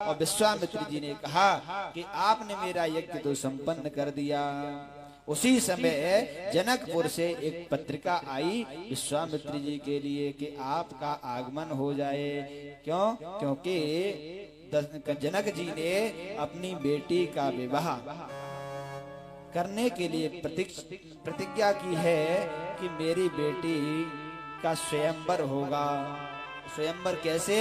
और विश्वामित्र जी ने कहा कि आपने मेरा यज्ञ तो संपन्न कर दिया। उसी समय जनकपुर से एक पत्रिका आई विश्वामित्र जी के लिए कि आपका आगमन हो जाए। क्यों? क्योंकि जनक जी ने अपनी बेटी का विवाह करने के लिए प्रतिज्ञा की है कि मेरी बेटी का स्वयंवर होगा। स्वयंवर कैसे?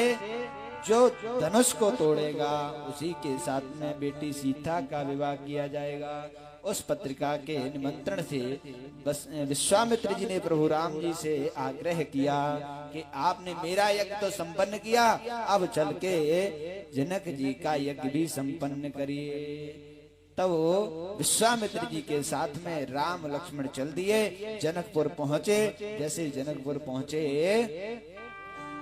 जो धनुष को तोड़ेगा उसी के साथ में बेटी सीता का विवाह किया जाएगा। उस पत्रिका के निमंत्रण से विश्वामित्र जी ने प्रभु राम जी से आग्रह किया कि आपने मेरा यज्ञ तो संपन्न किया, अब चल के जनक जी का यज्ञ भी संपन्न करिए। तब विश्वामित्र जी के साथ में राम लक्ष्मण चल दिए, जनकपुर पहुंचे। जैसे जनकपुर पहुंचे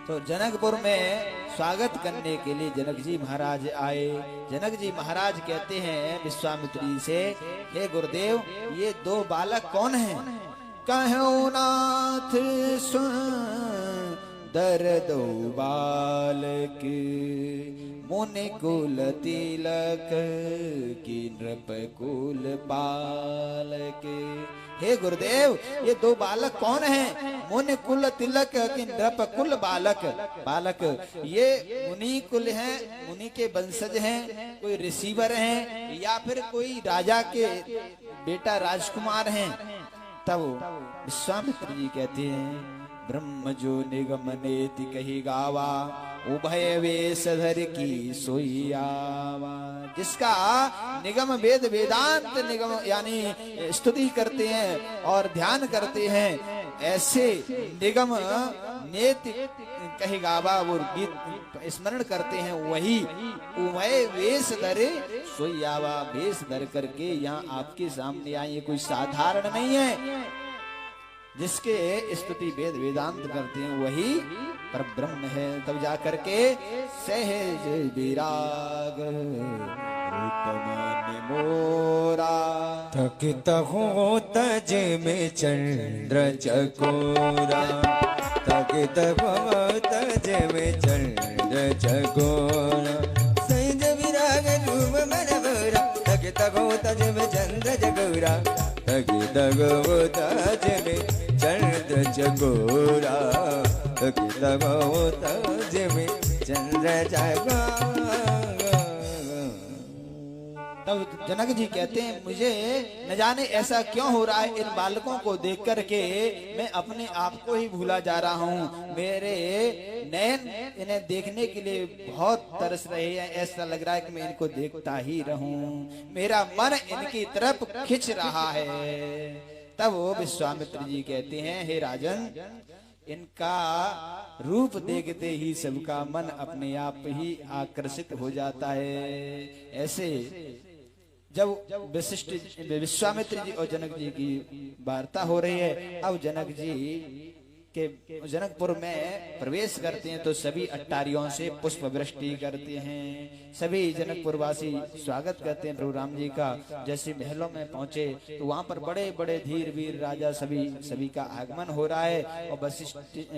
तो जनकपुर में स्वागत करने के लिए जनक जी महाराज आए। जनक जी महाराज कहते हैं विश्वामित्र जी से, हे गुरुदेव, ये दो बालक कौन हैं? कहो नाथ सुंदर दो बालक, मुनि कुल तिलक की नृप कुल बालक। हे गुरुदेव, ये दो बालक कौन हैं? मुनि कुल तिलक की नृप कुल बालक। बालक ये मुनि कुल हैं, मुनि के वंशज हैं, कोई ऋषिवर हैं या फिर कोई राजा के बेटा राजकुमार हैं। तब विश्वामित्र जी कहते हैं, ब्रह्म जो निगम नेति कही गावा, उभय वेश धर की सोई आवा। जिसका निगम वेद वेदांत निगम यानी स्तुति करते हैं और ध्यान करते हैं, ऐसे निगम नेति कही गावा वो गीत स्मरण करते हैं, वही उभय वेश धरे सोई आवा। वेश धर करके यहाँ आपके सामने आए, ये कोई साधारण नहीं है। जिसके स्तुति वेद वेदांत करते हैं वही पर ब्रह्म है। तब जाकर के सहज विराग रूपमान मोरा, थकित हो तज में चंद्र चकोरा, थकित हो तज में चंद्र चकोरा, सहज विराग रूप मन मोरा, थकित हो तज में चंद्र चकोरा, थकित हो तज में चंद्र चकोरा, थकित हो तज में चंद्र चकोरा। तब जनक जी कहते हैं, मुझे न जाने ऐसा क्यों हो रहा है, इन बालकों को देख करके मैं अपने आप को ही भूला जा रहा हूँ। मेरे नयन इन्हें देखने के लिए बहुत तरस रहे हैं, ऐसा लग रहा है कि मैं इनको देखता ही रहूं, मेरा मन इनकी तरफ खिंच रहा है। तब वो विश्वामित्र जी कहते हैं, हे राजन, इनका रूप देखते ही सबका मन अपने आप ही आकर्षित हो जाता है। ऐसे जब विश्वामित्र जी और जनक जी की वार्ता हो रही है, अब जनक जी के जनकपुर में प्रवेश करते हैं तो सभी अट्टारियों से पुष्प वृष्टि करते हैं। सभी जनकपुर वासी स्वागत करते हैं प्रभु राम जी का। जैसे महलों में पहुंचे तो वहां पर बड़े बड़े धीर वीर राजा सभी का आगमन हो रहा है। और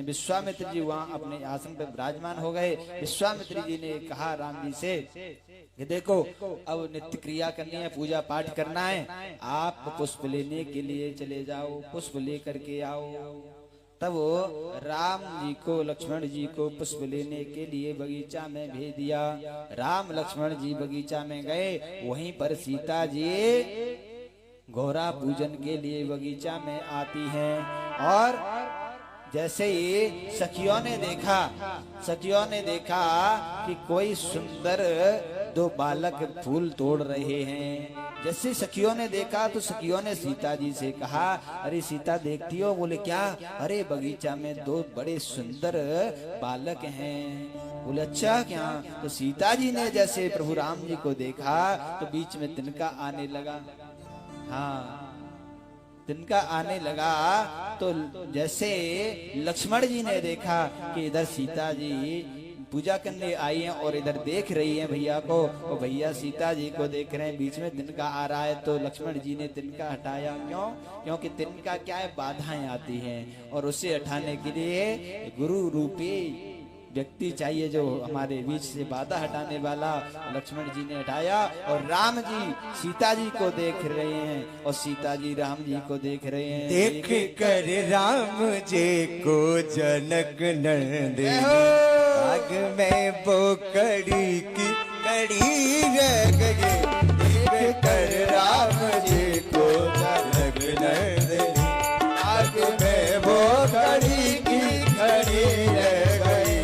विश्वामित्र जी वहां अपने आसन पर विराजमान हो गए। विश्वामित्र जी ने कहा राम जी से कि देखो, अब नित्य क्रिया करनी है, पूजा पाठ करना है, आप पुष्प लेने के लिए चले जाओ, पुष्प लेकर के आओ। तब राम जी को लक्ष्मण जी को पुष्प लेने के लिए बगीचा में भेज दिया। राम लक्ष्मण जी बगीचा में गए, वहीं पर सीता जी घोड़ा पूजन के लिए बगीचा में आती हैं। और जैसे ही सखियों ने देखा कि कोई सुंदर दो बालक फूल तोड़ रहे हैं। जैसे सखियों ने देखा तो सखियों ने सीता जी से कहा, अरे सीता देखती हो? बोले क्या? अरे बगीचा में दो बड़े सुंदर बालक हैं। बोले अच्छा क्या? तो सीता जी ने जैसे प्रभु राम जी को देखा तो बीच में तिनका आने लगा। हाँ, तिनका आने लगा तो जैसे लक्ष्मण जी ने देखा कि इधर सीता जी पूजा करने आई हैं और इधर देख रही हैं भैया को, और भैया सीता जी को देख रहे हैं, बीच में तिनका आ रहा है, तो लक्ष्मण जी ने तिनका हटाया। क्यों? क्योंकि तिनका क्या है, बाधाएं आती हैं, और उसे हटाने के लिए गुरु रूपी व्यक्ति चाहिए जो हमारे बीच से बाधा हटाने वाला। लक्ष्मण जी ने हटाया और राम जी सीता जी को देख रहे हैं और सीता जी राम जी को देख रहे हैं। देख कर राम जी को जनक नंदन आग में वो कड़ी की कड़ी रह गई। देख कर राम जी को जनक नंदन आग में वो कड़ी की कड़ी रह गई।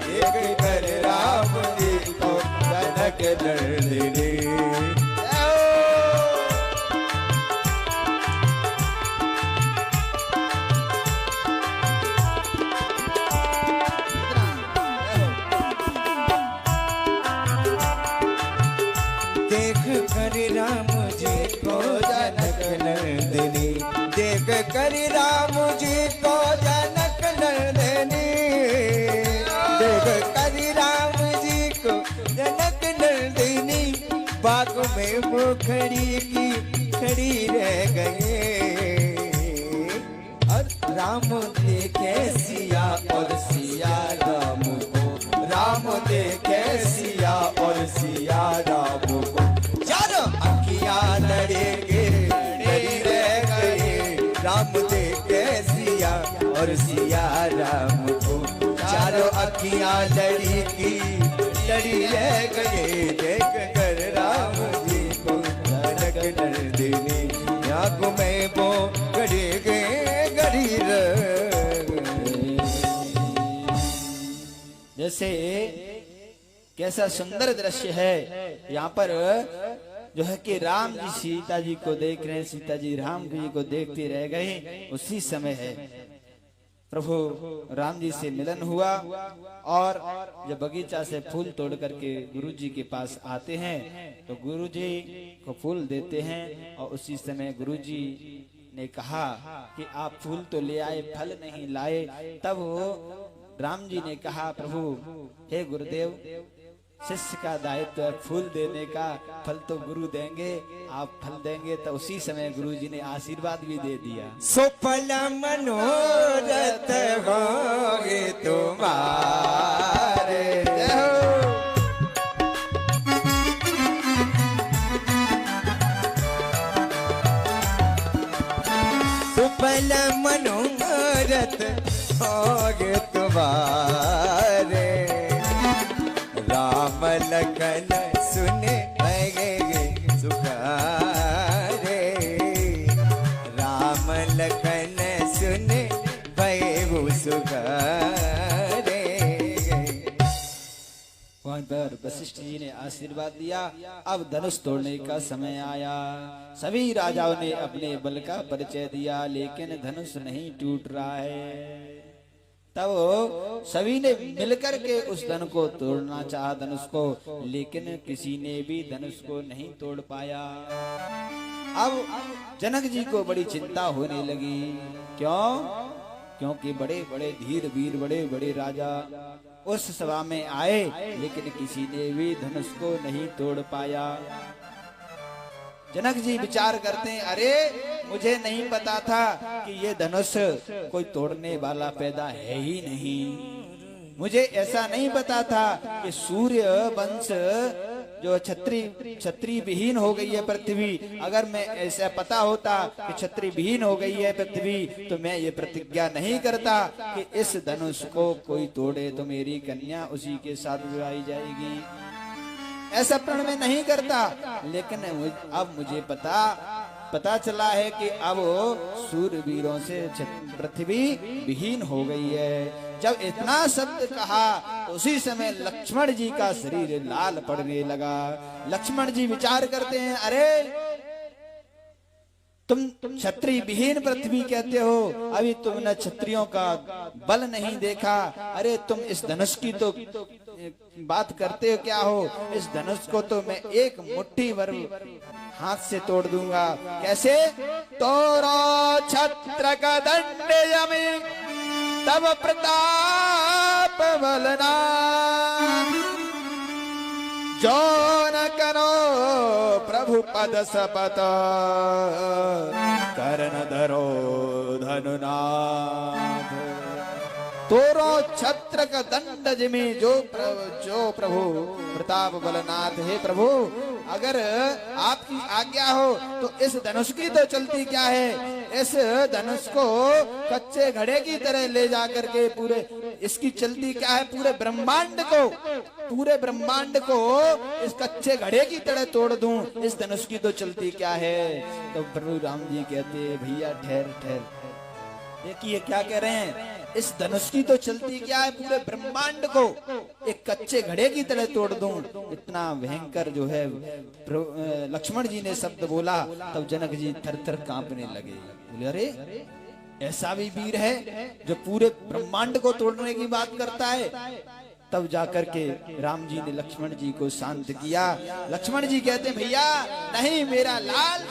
देख कर राम जी को जनक नंदन। देख कर राम जी को जनक नंदिनी देख कर राम जी को जनक नंदिनी देख कर राम जी को जनक नंदिनी बाग में वो खड़ी की खड़ी रह गए। और राम देखे सिया और सिया राम को राम देखे सिया और सिया राम को चारों अखियां लड़ेंगे लड़ी रह गए। राम देखे सिया और सिया राम को चारों अखियां लड़ी की लड़ी रह गए। देख कर राम जी को जनक नंदिनी आंखों में वो गड़ी गए गड़ी रह गए। जैसे कैसा सुंदर दृश्य है यहाँ पर जो है कि राम जी सीता जी को देख रहे हैं, सीता जी राम जी को देखते रह गए। उसी समय है प्रभु राम जी से मिलन हुआ और जब बगीचा से फूल तोड़ करके गुरु जी के पास आते हैं तो गुरु जी को फूल देते हैं। और उसी समय गुरु जी ने कहा कि आप फूल तो ले आए फल नहीं लाए। तब राम जी ने कहा प्रभु हे गुरुदेव शिष्य का दायित्व है फूल देने का, फल तो गुरु देंगे, आप फल देंगे। तो उसी समय गुरु जी ने आशीर्वाद भी दे दिया। सुफल मनोरथ होगे तुम्हारे। सुफल मनोरथ होगे तुम्हारे। राम लखन सुने भगे सुखारे। राम लखन सुने भगे सुखारे। वहां पर वशिष्ठ जी ने आशीर्वाद दिया। अब धनुष तोड़ने का समय आया। सभी राजाओं ने अपने बल का परिचय दिया लेकिन धनुष नहीं टूट रहा है। तब सभी ने मिलकर के उस धन को तोड़ना चाहा धनुष को, लेकिन किसी ने भी धनुष को नहीं तोड़ पाया। अब जनक जी को बड़ी चिंता होने लगी। क्यों? क्योंकि बड़े बड़े धीर वीर बड़े बड़े राजा उस सभा में आए लेकिन किसी ने भी धनुष को नहीं तोड़ पाया। जनक जी विचार करते हैं अरे मुझे नहीं पता था कि ये धनुष कोई तोड़ने वाला पैदा है ही नहीं। मुझे ऐसा नहीं पता था कि सूर्य वंश जो छत्री विहीन हो गई है पृथ्वी। अगर मैं ऐसा पता होता कि छत्री विहीन हो गई है पृथ्वी तो मैं ये प्रतिज्ञा नहीं करता कि इस धनुष को कोई तोड़े तो मेरी कन्या उसी के साथ विवाही जाएगी। ऐसा प्रण में नहीं करता। लेकिन अब मुझे पता चला है कि अब सूरवीरों से पृथ्वी विहीन हो गई है। जब इतना शब्द कहा तो उसी समय लक्ष्मण जी का शरीर लाल पड़ने लगा। लक्ष्मण जी विचार करते हैं अरे तुम क्षत्रिय विहीन पृथ्वी कहते हो, अभी तुमने क्षत्रियों का बल नहीं देखा। अरे तुम इस धनुष की तो बात करते हो क्या हो? इस धनुष को तो मैं एक मुट्ठी भर हाथ से तोड़ दूंगा। कैसे? तोरो छत्र का दंड यमी तब प्रताप बलना जो न करो प्रभु पद सपत कर्ण धरो धनुनाथ। तोरो छत्र का दंड जिमे जो प्रभु प्रताप बलनाथ। हे प्रभु, अगर आपकी आज्ञा हो तो इस धनुष की तो चलती क्या है, इस धनुष को कच्चे घड़े की तरह ले जाकर के पूरे, इसकी चलती क्या है, पूरे ब्रह्मांड को इस कच्चे घड़े की तरह तोड़ दूं, इस धनुष की तो चलती क्या है। तो प्रभु राम जी कहते, भैया ठहर ठहर, देखिए क्या कह रहे हैं, इस धनुष की तो चलती क्या है, पूरे ब्रह्मांड को एक कच्चे घड़े की तरह तोड़ दूं। इतना भयंकर जो है लक्ष्मण जी ने शब्द बोला, तब जनक जी थर थर कांपने लगे। बोले, अरे ऐसा भी वीर है जो पूरे ब्रह्मांड को तोड़ने की बात करता है। तब जाकर के राम जी ने लक्ष्मण जी को शांत किया। लक्ष्मण जी कहते, भैया नहीं, मेरा लाल,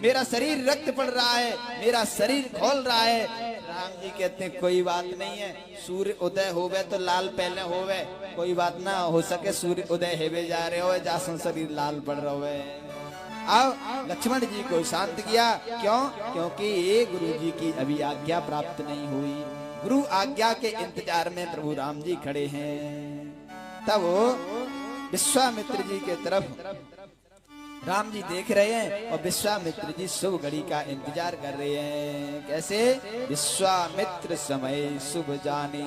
मेरा शरीर रक्त पड़ रहा है, मेरा शरीर खोल रहा है। राम जी कहते हैं, कोई बात नहीं है, सूर्य उदय होवे तो लाल पहले होवे, कोई बात ना हो सके, सूर्य उदय हेवे जा रहे हो, जासो शरीर लाल पड़ रहा है। अब लक्ष्मण जी को शांत किया। क्यों? क्योंकि गुरु जी की अभी आज्ञा प्राप्त नहीं हुई, गुरु आज्ञा के इंतजार में प्रभु राम जी खड़े हैं। तब विश्वामित्र जी के तरफ राम जी देख रहे हैं और विश्वामित्र जी शुभ घड़ी का इंतजार कर रहे हैं। कैसे? विश्वामित्र समय शुभ जाने,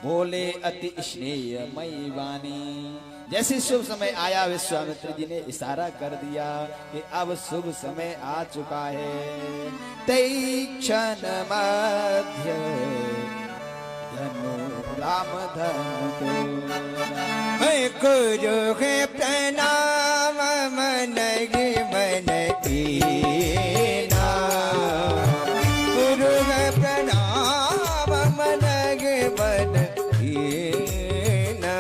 बोले अति स्नेह मई वाणी। जैसे शुभ समय आया, विश्वामित्र जी ने इशारा कर दिया कि अब शुभ समय आ चुका है। तई क्षण मध्य धनु राम धनु गुरु है प्रणाम मन मन कीना, गुरु है प्रणाम मन मन कीना,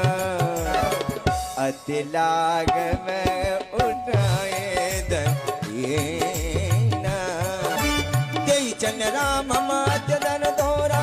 अति लाग में उठाए दीना, जय चन राम मात धन दोरा,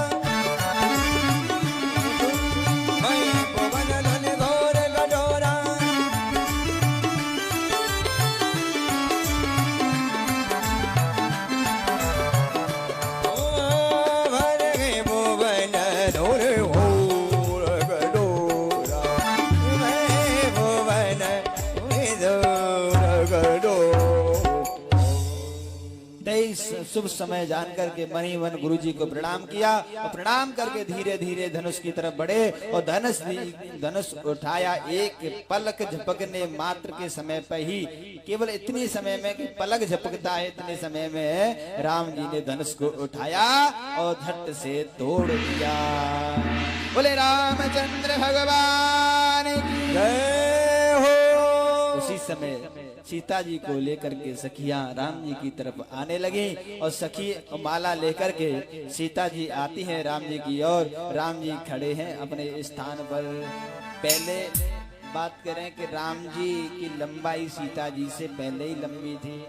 शुभ समय जानकर के मनी मन गुरु जी को प्रणाम किया और प्रणाम करके धीरे धीरे धनुष की तरफ बढ़े और धनुष उठाया। एक पलक झपकने मात्र के समय पर ही, केवल इतनी समय में कि पलक झपकता है, इतने समय में राम जी ने धनुष को उठाया और झट से तोड़ दिया। बोले रामचंद्र भगवान की जय हो। उसी समय सीता जी को लेकर के सखियां राम जी की तरफ आने लगी और सखी माला लेकर के सीता जी आती हैं राम जी की ओर। राम जी खड़े हैं अपने स्थान पर। पहले बात करें कि राम जी की लंबाई सीता जी से पहले ही लंबी थी,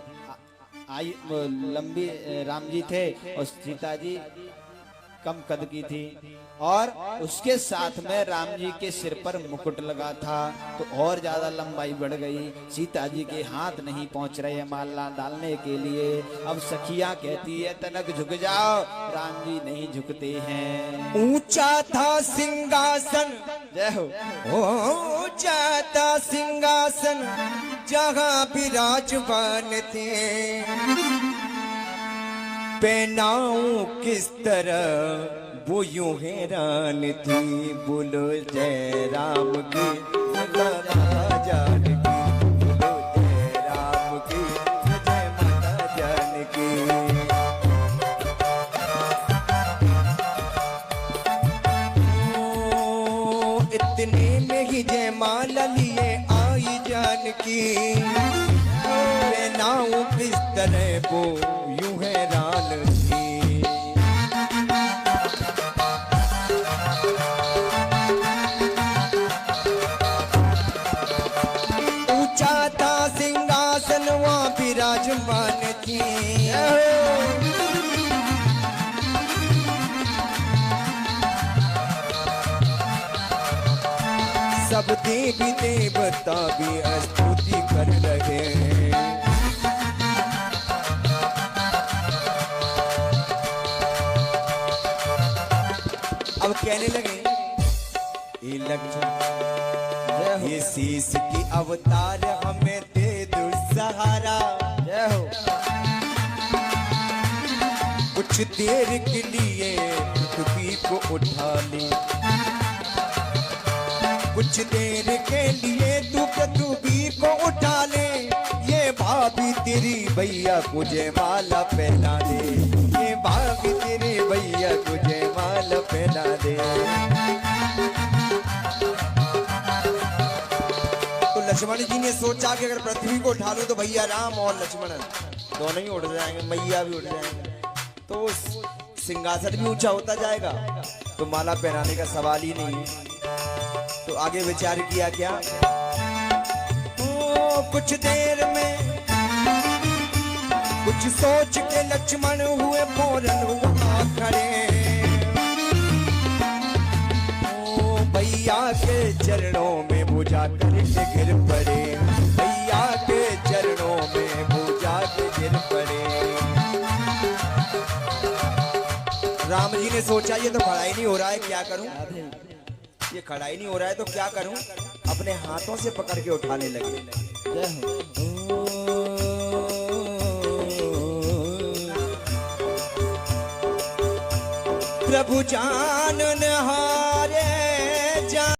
लंबी राम जी थे और सीता जी कम कद की थी। और उसके साथ में राम जी के सिर पर मुकुट लगा था तो और ज्यादा लंबाई बढ़ गई। सीता जी के हाथ नहीं पहुंच रहे हैं माला डालने के लिए। अब सखियां कहती है तनक झुक जाओ, राम जी नहीं झुकते हैं। ऊंचा था सिंहासन, जय हो, ऊंचा था सिंहासन जहां विराजमान थे, पहनाऊं किस तरह वो यूं हैरान थी। बोलो जय राम की माता जानकी, बोलो जय राम की जय माता जानकी। इतने में ही जय माला लिए आई जानकी, पहनाऊं किस तरह वो यूं हैरान थी। विराजमान थी, सब देवी देवता भी स्तुति कर रहे हैं। अब कहने लक्ष्मण ये शीश की अवतार हमें दे दो सहारा। जय हो। कुछ देर के लिए पृथ्वी को उठा ले, कुछ देर के लिए तू पृथ्वी को उठा ले, ये भाभी तेरी भैया को जयमाला पहना दे, ये भाभी तेरे भैया को जयमाला पहना दे। तो लक्ष्मण जी ने सोचा कि अगर पृथ्वी को उठा लो तो भैया राम और लक्ष्मण दोनों ही उठ जाएंगे, मैया भी उठ जाएंगे, तो सिंहासन भी ऊंचा होता जाएगा, तो माला पहनाने का सवाल ही नहीं है। तो आगे विचार किया क्या, कुछ देर में कुछ सोच के लक्ष्मण हुए फौरन वहां खड़े, भैया के चरणों में पूजा करके गिर पड़े, भैया के चरणों में पूजा के गिर पड़े। राम जी ने सोचा ये तो खड़ा ही नहीं हो रहा है, क्या करूं, ये खड़ा ही नहीं हो रहा है तो क्या करूं, अपने हाथों से पकड़ के उठाने लगे। प्रभु जान ने